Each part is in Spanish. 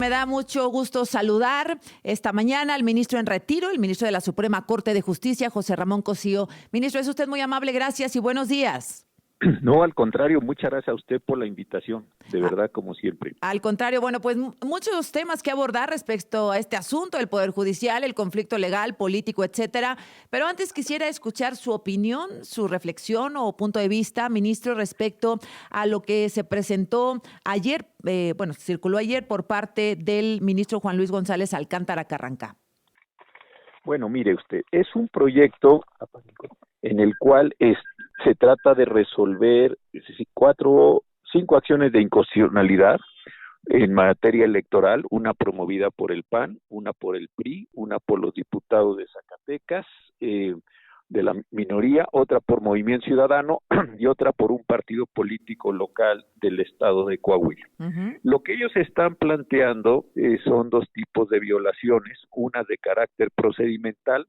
Me da mucho gusto saludar esta mañana al ministro en retiro, el ministro de la Suprema Corte de Justicia, José Ramón Cosío. Ministro, es usted muy amable, gracias y buenos días. No, al contrario, muchas gracias a usted por la invitación, de verdad, como siempre. Al contrario, bueno, pues muchos temas que abordar respecto a este asunto, el Poder Judicial, el conflicto legal, político, etcétera. Pero antes quisiera escuchar su opinión, su reflexión o punto de vista, ministro, respecto a lo que se presentó ayer, circuló ayer por parte del ministro Juan Luis González Alcántara Carrancá. Bueno, mire usted, es un proyecto en el cual se trata de resolver 5 acciones de inconstitucionalidad en materia electoral, una promovida por el PAN, una por el PRI, una por los diputados de Zacatecas, de la minoría, otra por Movimiento Ciudadano y otra por un partido político local del estado de Coahuila. Uh-huh. Lo que ellos están planteando son 2 tipos de violaciones, una de carácter procedimental,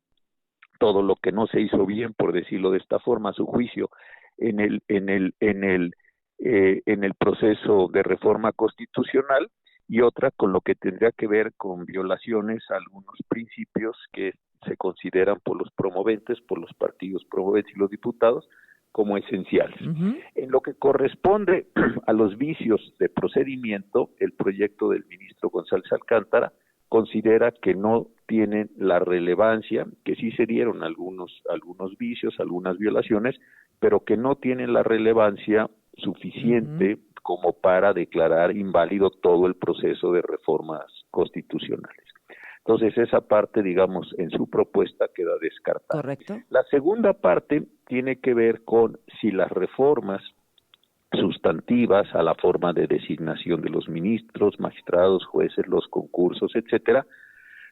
todo lo que no se hizo bien, por decirlo de esta forma, a su juicio, en el proceso de reforma constitucional, y otra con lo que tendría que ver con violaciones a algunos principios que se consideran por los promoventes, por los partidos promoventes y los diputados, como esenciales. Uh-huh. En lo que corresponde a los vicios de procedimiento, el proyecto del ministro González Alcántara considera que no tienen la relevancia, que sí se dieron algunos vicios, algunas violaciones, pero que no tienen la relevancia suficiente uh-huh. como para declarar inválido todo el proceso de reformas constitucionales. Entonces, esa parte, digamos, en su propuesta queda descartada. Correcto. La segunda parte tiene que ver con si las reformas sustantivas a la forma de designación de los ministros, magistrados, jueces, los concursos, etcétera,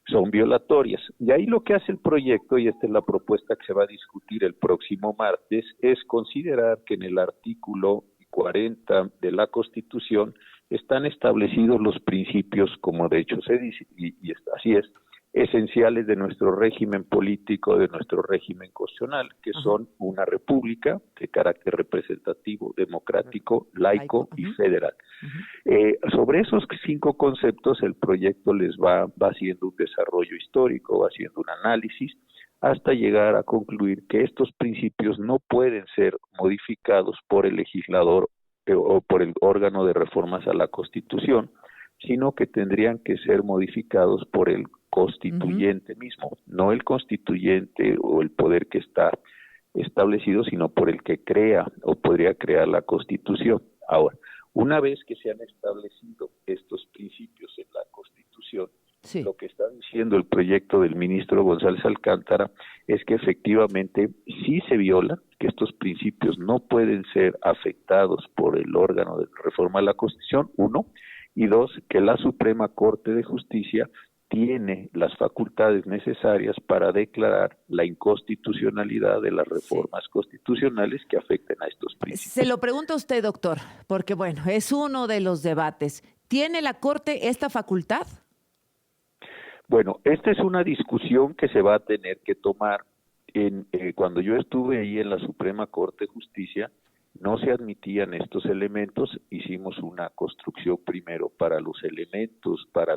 son violatorias. Y ahí lo que hace el proyecto, y esta es la propuesta que se va a discutir el próximo martes, es considerar que en el artículo 40 de la Constitución están establecidos los principios, como de hecho se dice, y así es, esenciales de nuestro régimen político, de nuestro régimen constitucional, que uh-huh. son una república de carácter representativo, democrático, laico uh-huh. y federal. Uh-huh. Sobre esos 5 conceptos el proyecto les va haciendo un desarrollo histórico, va haciendo un análisis, hasta llegar a concluir que estos principios no pueden ser modificados por el legislador o por el órgano de reformas a la Constitución, sino que tendrían que ser modificados por el constituyente uh-huh. mismo, no el constituyente o el poder que está establecido, sino por el que crea o podría crear la Constitución. Ahora, una vez que se han establecido estos principios en la Constitución, sí. Lo que está diciendo el proyecto del ministro González Alcántara es que efectivamente sí se viola, que estos principios no pueden ser afectados por el órgano de reforma a la Constitución, 1, y 2, que la Suprema Corte de Justicia tiene las facultades necesarias para declarar la inconstitucionalidad de las reformas sí. constitucionales que afecten a estos principios. Se lo pregunto a usted, doctor, porque bueno, es uno de los debates. ¿Tiene la Corte esta facultad? Bueno, esta es una discusión que se va a tener que tomar. Cuando yo estuve ahí en la Suprema Corte de Justicia, no se admitían estos elementos, hicimos una construcción primero para los elementos, para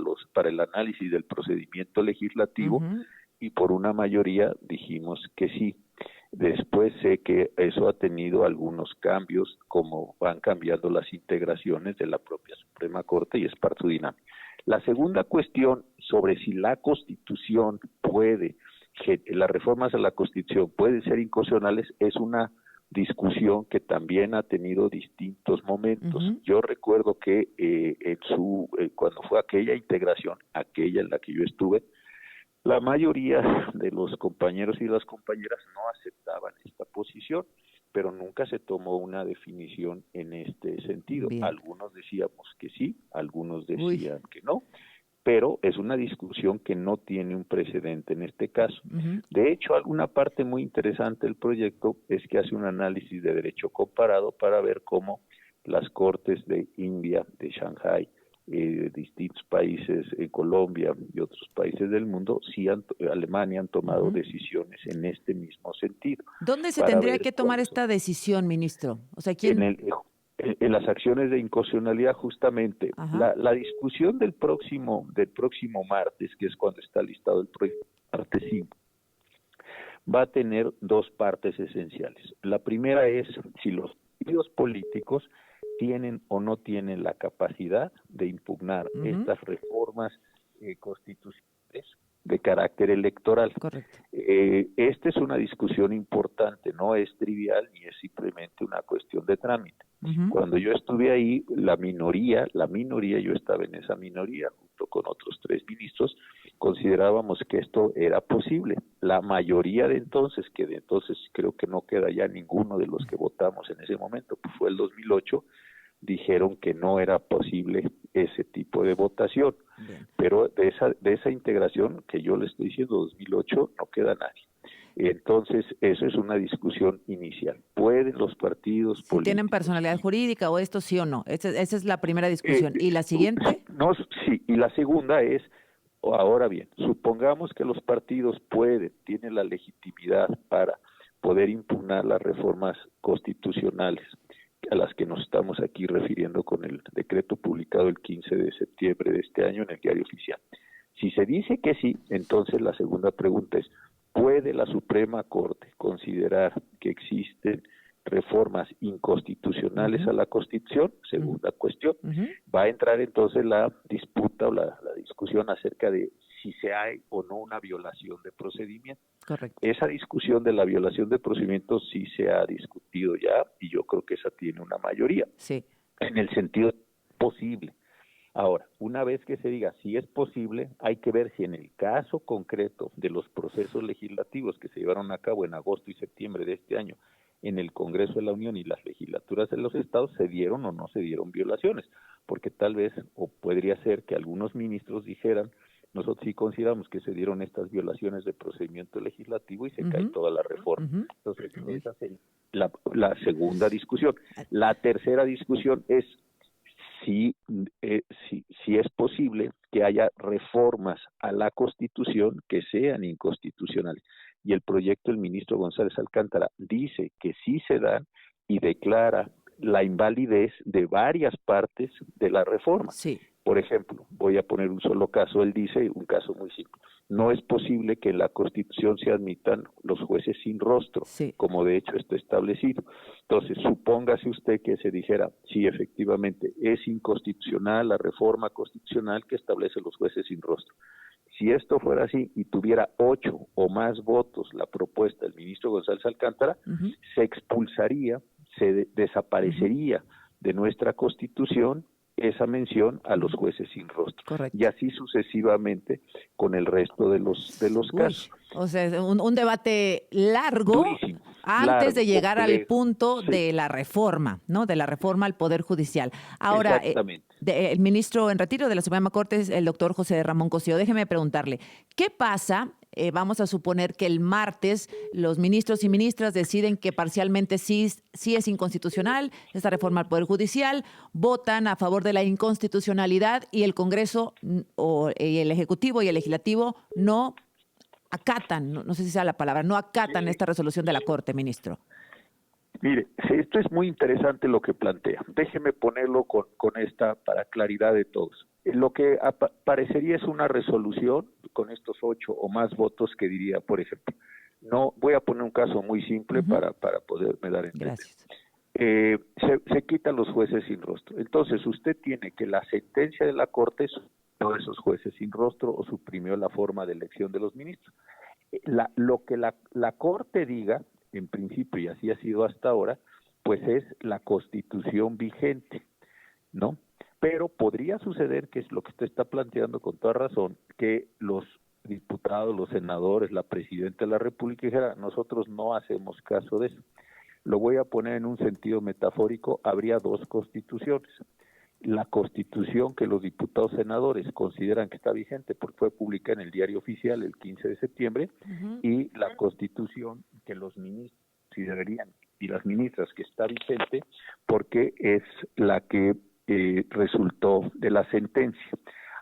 el análisis del procedimiento legislativo, uh-huh. y por una mayoría dijimos que sí. Después sé que eso ha tenido algunos cambios, como van cambiando las integraciones de la propia Suprema Corte, y es parte de su dinámica. La segunda cuestión sobre si la Constitución las reformas a la Constitución pueden ser inconstitucionales, es una discusión que también ha tenido distintos momentos. Uh-huh. Yo recuerdo que cuando fue aquella integración, aquella en la que yo estuve, la mayoría de los compañeros y las compañeras no aceptaban esta posición, pero nunca se tomó una definición en este sentido. Bien. Algunos decíamos que sí, algunos decían que no, pero es una discusión que no tiene un precedente en este caso. Uh-huh. De hecho, alguna parte muy interesante del proyecto es que hace un análisis de derecho comparado para ver cómo las cortes de India, de Shanghái, de distintos países, Colombia y otros países del mundo, Alemania han tomado uh-huh. decisiones en este mismo sentido. ¿Dónde se tendría que tomar esta decisión, ministro? O sea, ¿quién? en las acciones de inconstitucionalidad justamente. La discusión del próximo martes, que es cuando está listado el proyecto, martes 5, va a tener dos partes esenciales. La primera es si los partidos políticos tienen o no tienen la capacidad de impugnar estas reformas constitucionales de carácter electoral. Correcto. Esta es una discusión importante, no es trivial ni es simplemente una cuestión de trámite. Cuando yo estuve ahí, la minoría, yo estaba en esa minoría junto con otros 3 ministros, considerábamos que esto era posible. La mayoría de entonces creo que no queda ya ninguno de los que votamos en ese momento, pues fue el 2008, dijeron que no era posible ese tipo de votación. Bien. Pero de esa integración que yo le estoy diciendo, 2008, no queda nadie. Entonces, eso es una discusión inicial. ¿Pueden los partidos políticos... ¿Tienen personalidad jurídica o esto sí o no? Esa es la primera discusión. ¿Y la siguiente? No, sí, y la segunda es, ahora bien, supongamos que los partidos tienen la legitimidad para poder impugnar las reformas constitucionales a las que nos estamos aquí refiriendo con el decreto publicado el 15 de septiembre de este año en el Diario Oficial. Si se dice que sí, entonces la segunda pregunta es, ¿puede la Suprema Corte considerar que existen reformas inconstitucionales a la Constitución? Segunda cuestión. Va a entrar entonces la disputa o la discusión acerca de si se hay o no una violación de procedimiento. Correcto. Esa discusión de la violación de procedimientos sí se ha discutido ya y yo creo que esa tiene una mayoría. Sí. En el sentido posible. Ahora, una vez que se diga si es posible, hay que ver si en el caso concreto de los procesos legislativos que se llevaron a cabo en agosto y septiembre de este año en el Congreso de la Unión y las legislaturas de los estados se dieron o no se dieron violaciones, porque tal vez o podría ser que algunos ministros dijeran nosotros sí consideramos que se dieron estas violaciones de procedimiento legislativo y se cae toda la reforma. Entonces, esa es la segunda discusión. La tercera discusión es si es posible que haya reformas a la Constitución que sean inconstitucionales. Y el proyecto del ministro González Alcántara dice que sí se dan y declara la invalidez de varias partes de la reforma. Sí. Por ejemplo, voy a poner un solo caso, él dice un caso muy simple. No es posible que en la Constitución se admitan los jueces sin rostro, como de hecho está establecido. Entonces, supóngase usted que se dijera, sí, efectivamente, es inconstitucional la reforma constitucional que establece los jueces sin rostro. Si esto fuera así y tuviera 8 o más votos la propuesta del ministro González Alcántara, se expulsaría, se desaparecería de nuestra Constitución esa mención a los jueces sin rostro. Correcto. Y así sucesivamente con el resto de los casos. O sea, un debate largo. Durísimo, antes de llegar complejo, al punto de la reforma, ¿no? De la reforma al Poder Judicial. Ahora, el ministro en retiro de la Suprema Corte es el doctor José Ramón Cosío. Déjeme preguntarle, ¿qué pasa? Vamos a suponer que el martes los ministros y ministras deciden que parcialmente sí es inconstitucional esta reforma al Poder Judicial, votan a favor de la inconstitucionalidad y el Congreso o el Ejecutivo y el Legislativo no acatan, no sé si sea la palabra, no acatan esta resolución de la Corte, ministro. Mire, esto es muy interesante lo que plantea. Déjeme ponerlo con esta para claridad de todos. Lo que parecería es una resolución con estos 8 o más votos que diría, por ejemplo, no voy a poner un caso muy simple para poderme dar a entender. Gracias. Se quitan los jueces sin rostro. Entonces, usted tiene que la sentencia de la Corte suprimió esos jueces sin rostro o suprimió la forma de elección de los ministros. Lo que la Corte diga, en principio, y así ha sido hasta ahora, pues es la Constitución vigente, ¿no? Pero podría suceder, que es lo que usted está planteando con toda razón, que los diputados, los senadores, la presidenta de la República dijera, nosotros no hacemos caso de eso. Lo voy a poner en un sentido metafórico, habría 2 constituciones. La Constitución que los diputados senadores consideran que está vigente porque fue publicada en el Diario Oficial el 15 de septiembre y la Constitución que los ministros considerarían y las ministras que está vigente porque es la que resultó de la sentencia.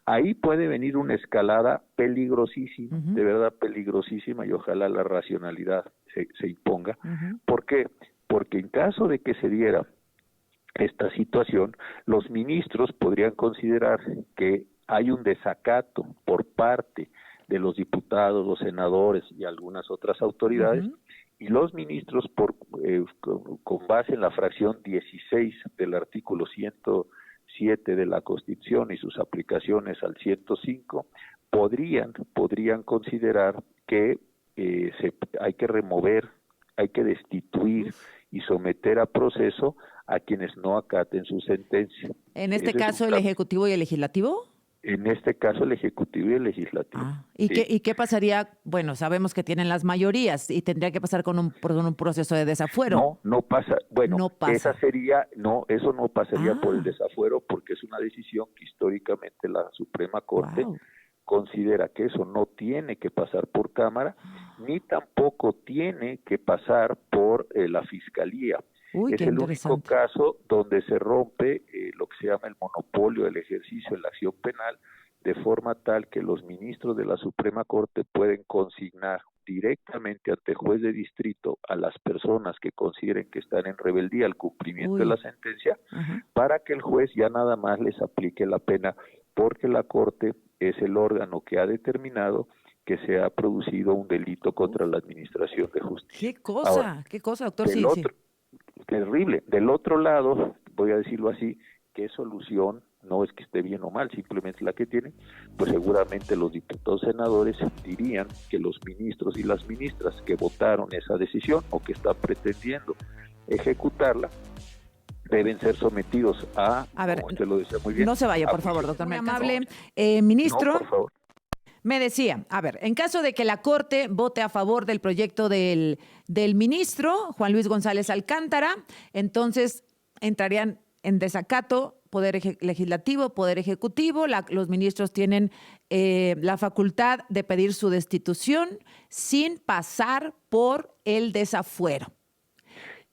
Ahí puede venir una escalada peligrosísima, de verdad peligrosísima, y ojalá la racionalidad se imponga. ¿Por qué? Porque en caso de que se diera esta situación, los ministros podrían considerar que hay un desacato por parte de los diputados, los senadores y algunas otras autoridades, y los ministros, con base en la fracción 16 del artículo 107 de la Constitución y sus aplicaciones al 105, podrían considerar que hay que remover, hay que destituir y someter a proceso a quienes no acaten su sentencia. En este caso, ¿el Ejecutivo y el Legislativo? En este caso, el Ejecutivo y el Legislativo. ¿Y qué pasaría? Bueno, sabemos que tienen las mayorías y tendría que pasar por un proceso de desafuero. No pasa. Bueno, no pasa. Eso no pasaría por el desafuero, porque es una decisión que históricamente la Suprema Corte considera que eso no tiene que pasar por Cámara, ni tampoco tiene que pasar por la Fiscalía. Es el único caso donde se rompe lo que se llama el monopolio del ejercicio de la acción penal, de forma tal que los ministros de la Suprema Corte pueden consignar directamente ante el juez de distrito a las personas que consideren que están en rebeldía al cumplimiento de la sentencia, para que el juez ya nada más les aplique la pena, porque la Corte es el órgano que ha determinado que se ha producido un delito contra la administración de justicia. ¿Qué cosa, doctor? Sí. Terrible. Del otro lado, voy a decirlo así, ¿qué solución? No es que esté bien o mal, simplemente la que tienen, pues seguramente los diputados senadores dirían que los ministros y las ministras que votaron esa decisión o que están pretendiendo ejecutarla deben ser sometidos a ver, como usted lo decía muy bien. No se vaya, por favor, doctor. Muy amable. Ministro. No, por favor. Me decía, en caso de que la Corte vote a favor del proyecto del ministro Juan Luis González Alcántara, entonces entrarían en desacato Poder Legislativo, Poder Ejecutivo. Los ministros tienen la facultad de pedir su destitución sin pasar por el desafuero.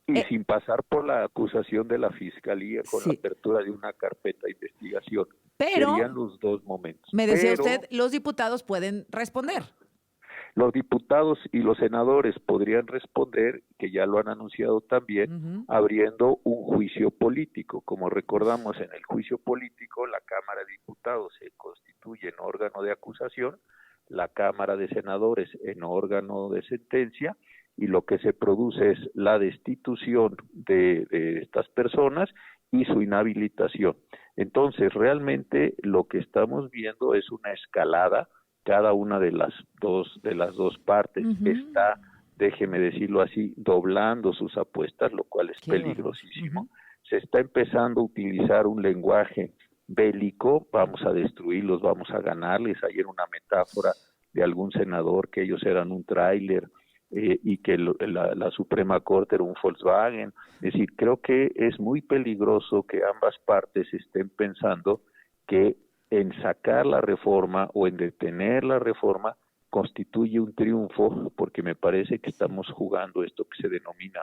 Y sin pasar por la acusación de la Fiscalía con la apertura de una carpeta de investigación. Pero serían los dos momentos. Me decía usted, los diputados pueden responder. Los diputados y los senadores podrían responder, que ya lo han anunciado también, abriendo un juicio político. Como recordamos, en el juicio político, la Cámara de Diputados se constituye en órgano de acusación, la Cámara de Senadores en órgano de sentencia, y lo que se produce es la destitución de estas personas y su inhabilitación. Entonces, realmente lo que estamos viendo es una escalada. Cada una de las dos partes está, déjeme decirlo así, doblando sus apuestas, lo cual es peligrosísimo. Se está empezando a utilizar un lenguaje bélico, vamos a destruirlos, vamos a ganarles. Ayer una metáfora de algún senador que ellos eran un tráiler y que la Suprema Corte era un Volkswagen. Es decir, creo que es muy peligroso que ambas partes estén pensando que en sacar la reforma o en detener la reforma constituye un triunfo, porque me parece que estamos jugando esto que se denomina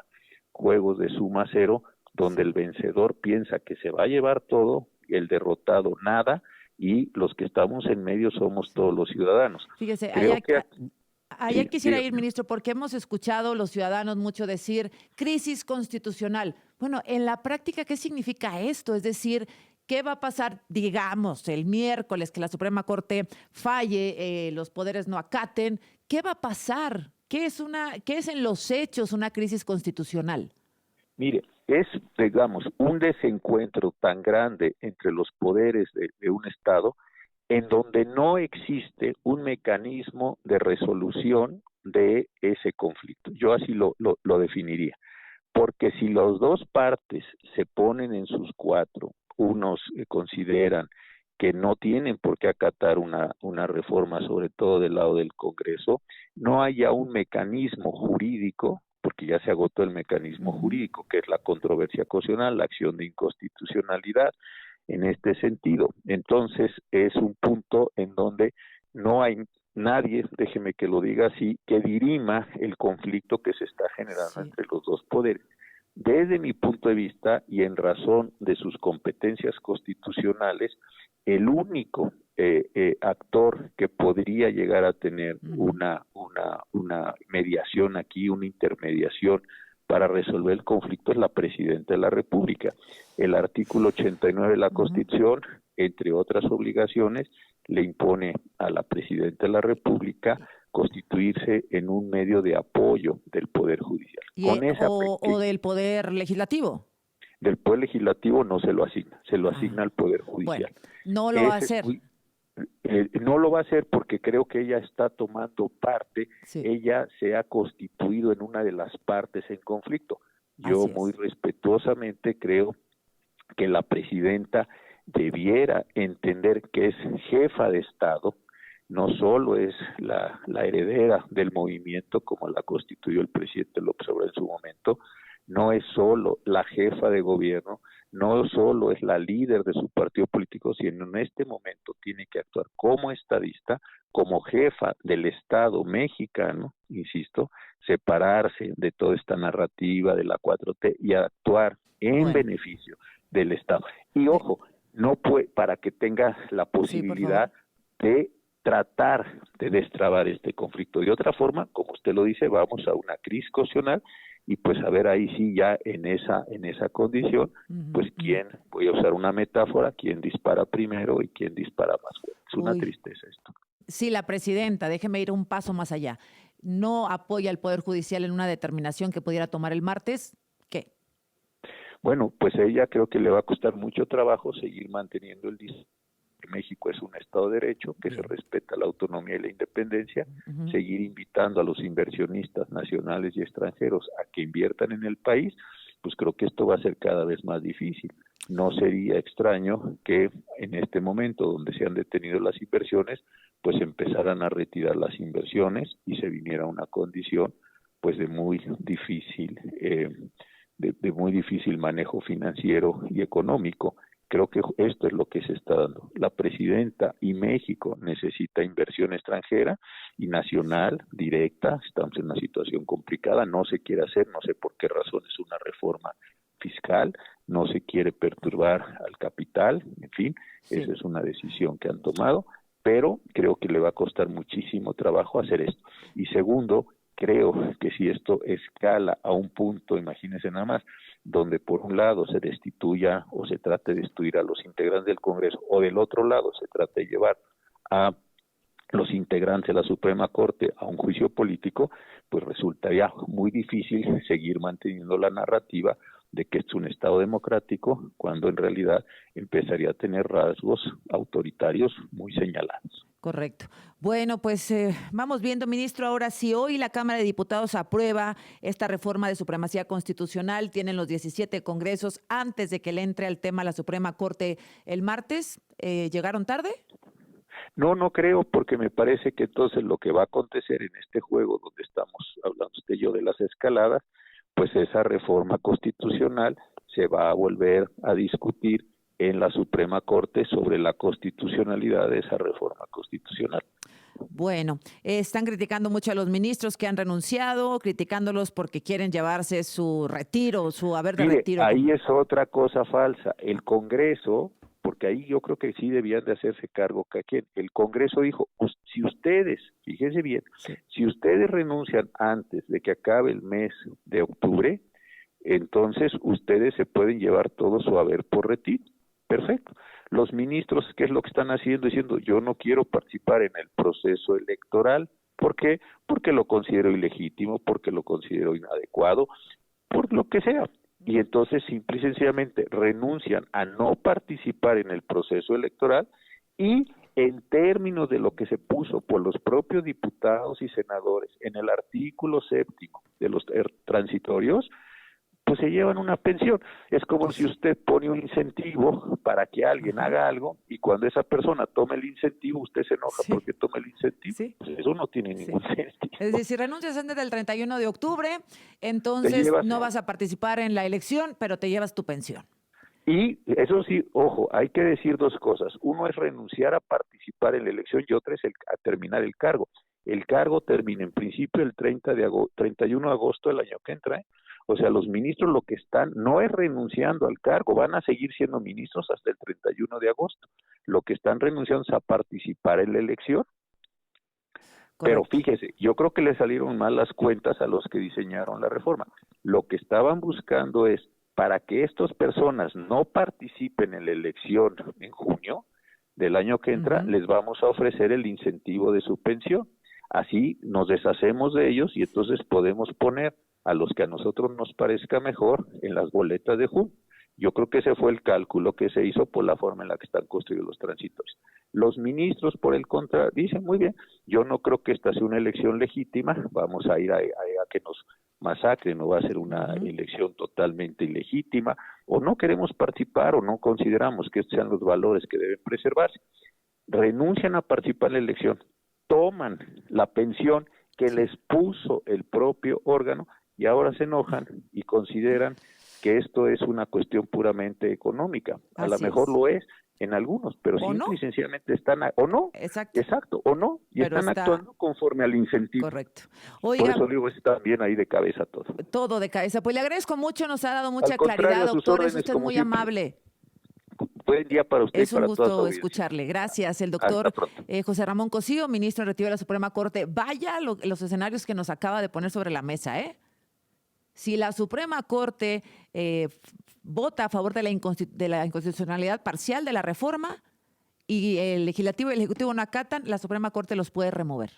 juegos de suma cero, donde el vencedor piensa que se va a llevar todo, el derrotado nada, y los que estamos en medio somos todos los ciudadanos. Fíjese, allá quisiera ir, ministro, porque hemos escuchado los ciudadanos mucho decir crisis constitucional. Bueno, en la práctica, ¿qué significa esto? Es decir, ¿qué va a pasar, digamos, el miércoles que la Suprema Corte falle, los poderes no acaten? ¿Qué va a pasar? ¿Qué es en los hechos una crisis constitucional? Mire, es, digamos, un desencuentro tan grande entre los poderes de un Estado en donde no existe un mecanismo de resolución de ese conflicto. Yo así lo definiría. Porque si las dos partes se ponen en sus cuatro, unos consideran que no tienen por qué acatar una reforma, sobre todo del lado del Congreso, no haya un mecanismo jurídico, porque ya se agotó el mecanismo jurídico, que es la controversia constitucional, la acción de inconstitucionalidad, en este sentido. Entonces, es un punto en donde no hay nadie, déjeme que lo diga así, que dirima el conflicto que se está generando entre los dos poderes. Desde mi punto de vista y en razón de sus competencias constitucionales, el único actor que podría llegar a tener una mediación aquí, una intermediación para resolver el conflicto es la Presidenta de la República. El artículo 89 de la Constitución, entre otras obligaciones, le impone a la Presidenta de la República constituirse en un medio de apoyo del Poder Judicial. O del Poder Legislativo. Del Poder Legislativo no se lo asigna, se lo asigna al Poder Judicial. Bueno, no lo va a hacer. No lo va a hacer porque creo que ella está tomando parte, ella se ha constituido en una de las partes en conflicto. Yo muy respetuosamente creo que la Presidenta debiera entender que es jefa de Estado, no solo es la heredera del movimiento como la constituyó el presidente López Obrador en su momento, no es solo la jefa de gobierno, no solo es la líder de su partido político, sino en este momento tiene que actuar como estadista, como jefa del Estado mexicano, insisto, separarse de toda esta narrativa de la 4T y actuar en beneficio del Estado. Y ojo, no puede, para que tenga la posibilidad de tratar de destrabar este conflicto. De otra forma, como usted lo dice, vamos a una crisis constitucional y pues a ver ahí sí ya en esa condición, pues quién, voy a usar una metáfora, quién dispara primero y quién dispara más fuerte. Es una tristeza esto. Sí, la Presidenta, déjeme ir un paso más allá, no apoya al Poder Judicial en una determinación que pudiera tomar el martes, ¿qué? Bueno, pues a ella creo que le va a costar mucho trabajo seguir manteniendo el discurso. México es un Estado de Derecho, que se respeta la autonomía y la independencia, seguir invitando a los inversionistas nacionales y extranjeros a que inviertan en el país, pues creo que esto va a ser cada vez más difícil. No sería extraño que en este momento donde se han detenido las inversiones, pues empezaran a retirar las inversiones y se viniera una condición pues de muy difícil muy difícil manejo financiero y económico. Creo que esto es lo que se está dando. La Presidenta y México necesita inversión extranjera y nacional, directa. Estamos en una situación complicada, no se quiere hacer, no sé por qué razón, es una reforma fiscal, no se quiere perturbar al capital, en fin, esa es una decisión que han tomado, pero creo que le va a costar muchísimo trabajo hacer esto. Y segundo, creo que si esto escala a un punto, imagínense nada más, donde por un lado se destituya o se trate de destituir a los integrantes del Congreso, o del otro lado se trate de llevar a los integrantes de la Suprema Corte a un juicio político, pues resultaría muy difícil seguir manteniendo la narrativa de que es un Estado democrático, cuando en realidad empezaría a tener rasgos autoritarios muy señalados. Correcto. Bueno, pues vamos viendo, ministro. Ahora, si hoy la Cámara de Diputados aprueba esta reforma de supremacía constitucional, tienen los 17 congresos antes de que le entre al tema la Suprema Corte el martes, ¿llegaron tarde? No, no creo, porque me parece que entonces lo que va a acontecer en este juego donde estamos hablando usted y yo de las escaladas, pues esa reforma constitucional se va a volver a discutir en la Suprema Corte sobre la constitucionalidad de esa reforma constitucional. Bueno, están criticando mucho a los ministros que han renunciado, criticándolos porque quieren llevarse su retiro, su haber de retiro. Ahí es otra cosa falsa. El Congreso, porque ahí yo creo que sí debían de hacerse cargo cada quien. El Congreso dijo, si ustedes, fíjense bien, si ustedes renuncian antes de que acabe el mes de octubre, entonces ustedes se pueden llevar todo su haber por retiro. Perfecto. Los ministros, ¿qué es lo que están haciendo? Diciendo, yo no quiero participar en el proceso electoral. ¿Por qué? Porque lo considero ilegítimo, porque lo considero inadecuado, por lo que sea. Y entonces simple y sencillamente renuncian a no participar en el proceso electoral y en términos de lo que se puso por los propios diputados y senadores en el artículo 7º de los transitorios, pues se llevan una pensión. Es como si usted pone un incentivo para que alguien haga algo y cuando esa persona tome el incentivo, usted se enoja porque tome el incentivo. Pues eso no tiene ningún sentido. Es decir, si renuncias antes del 31 de octubre, entonces no vas a participar en la elección, pero te llevas tu pensión. Y eso sí, ojo, hay que decir dos cosas. Uno es renunciar a participar en la elección y otra es a terminar el cargo. El cargo termina en principio el 31 de agosto del año que entra, O sea, los ministros lo que están no es renunciando al cargo, van a seguir siendo ministros hasta el 31 de agosto. Lo que están renunciando es a participar en la elección. Pero correcto. fíjese, yo creo que le salieron mal las cuentas a los que diseñaron la reforma. Lo que estaban buscando es, para que estas personas no participen en la elección en junio del año que entra, Ujú. les vamos a ofrecer el incentivo de su pensión. Así nos deshacemos de ellos y entonces podemos poner a los que a nosotros nos parezca mejor en las boletas de junio. Yo creo que ese fue el cálculo que se hizo por la forma en la que están construidos los transitorios. Los ministros, por el contrario, dicen, muy bien, yo no creo que esta sea una elección legítima, vamos a ir a que nos masacren, no va a ser una Ujú. elección totalmente ilegítima, o no queremos participar o no consideramos que estos sean los valores que deben preservarse. Renuncian a participar en la elección, toman la pensión que Sí. les puso el propio órgano y ahora se enojan y consideran que esto es una cuestión puramente económica. A lo Así mejor es. lo es en algunos, pero ¿O simple y no? sencillamente están, o no, Exacto. exacto, o no, y Pero están está actuando conforme al incentivo. correcto. Por Oiga, eso digo, está bien ahí de cabeza todo. todo de cabeza. Pues le agradezco mucho, nos ha dado Al mucha contrario, claridad, a sus doctor. Es órdenes, usted como muy siempre. amable. Buen día para usted y Es un para toda su gusto audiencia. escucharle. Gracias. El Hasta doctor pronto. José Ramón Cosío, ministro en retiro de la Suprema Corte. Vaya los escenarios que nos acaba de poner sobre la mesa, ¿eh? Si la Suprema Corte vota a favor de de la inconstitucionalidad parcial de la reforma y el legislativo y el ejecutivo no acatan, la Suprema Corte los puede remover.